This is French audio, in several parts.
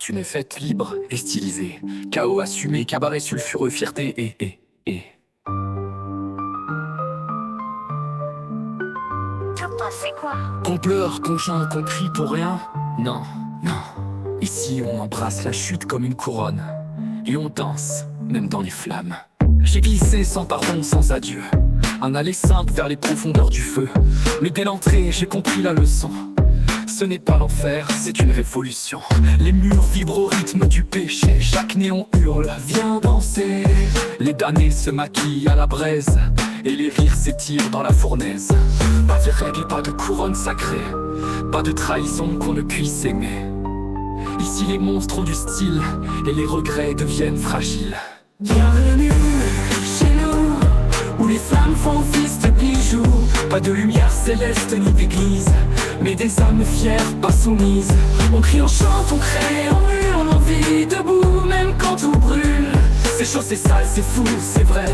Tu n'es faite libre et stylisée, chaos assumé, cabaret sulfureux, fierté et... C'est quoi? Qu'on pleure, qu'on chante, qu'on crie pour rien? Non, non. Ici on embrasse la chute comme une couronne. Et on danse, même dans les flammes. J'ai glissé sans pardon, sans adieu. Un aller simple vers les profondeurs du feu. Mais dès l'entrée, j'ai compris la leçon. Ce n'est pas l'enfer, c'est une révolution. Les murs vibrent au rythme du péché. Chaque néon hurle, viens danser. Les damnés se maquillent à la braise. Et les rires s'étirent dans la fournaise. Pas de règles, pas de couronne sacrée. Pas de trahison qu'on ne puisse aimer. Ici les monstres ont du style. Et les regrets deviennent fragiles. Bienvenue chez nous, où les flammes font office de bijoux. Pas de lumière céleste ni d'église, mais des âmes fières, pas soumises. On crie, on chante, on crée, on hurle, on vit debout, même quand tout brûle. C'est chaud, c'est sale, c'est fou, c'est vrai.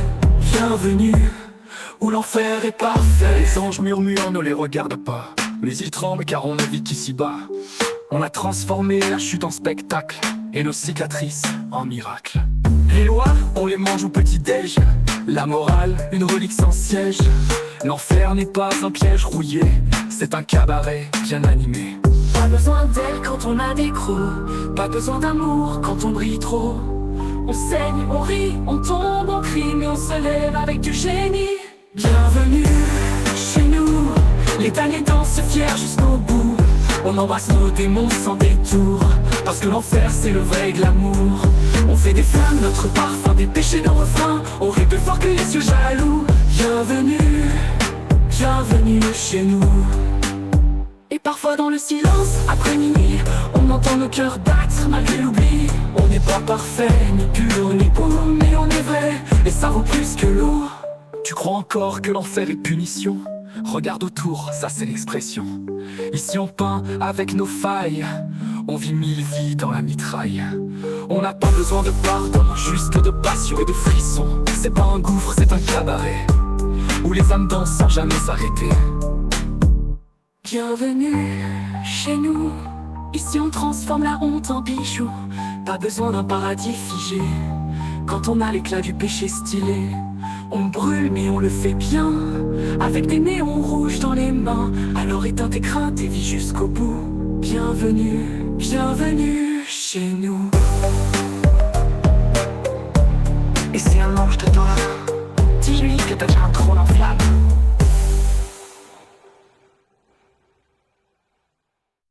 Bienvenue où l'enfer est parfait. Les anges murmurent, ne les regarde pas. Mais ils tremblent car on habite ici-bas. On a transformé la chute en spectacle et nos cicatrices en miracles. Les lois, on les mange au petit-déj. La morale, une relique sans siège. L'enfer n'est pas un piège rouillé, c'est un cabaret bien animé. Pas besoin d'elle quand on a des crocs. Pas besoin d'amour quand on brille trop. On saigne, on rit, on tombe, on crie, mais on se lève avec du génie. Bienvenue Chez nous, les damnés dansent fiers jusqu'au bout. on embrasse nos démons sans détour. Parce que l'enfer c'est le vrai glamour. On fait des flammes notre parfum, des péchés nos refrains. On rit plus fort que les cieux jaloux. Bienvenue, bienvenue chez nous. Et parfois dans le silence, après minuit, on entend nos cœurs battre malgré l'oubli. On n'est pas parfait, ni pur, ni beau, mais on est vrai, et ça vaut plus que l'eau. Tu crois encore que l'enfer est punition? Regarde autour, ça c'est l'expression. Ici on peint avec nos failles. On vit 1000 vies dans la mitraille. On n'a pas besoin de pardon, juste de passion et de frissons. C'est pas un gouffre, c'est un cabaret où les âmes dansent sans jamais s'arrêter. Bienvenue chez nous. Ici on transforme la honte en bijoux. Pas besoin d'un paradis figé. Quand on a l'éclat du péché stylé, on brûle mais on le fait bien. Avec des néons rouges dans les mains. Alors éteins tes craintes et vis jusqu'au bout. Bienvenue, bienvenue chez nous. Et si un ange te tend la main, dis-lui que t'as déjà un trône en flamme.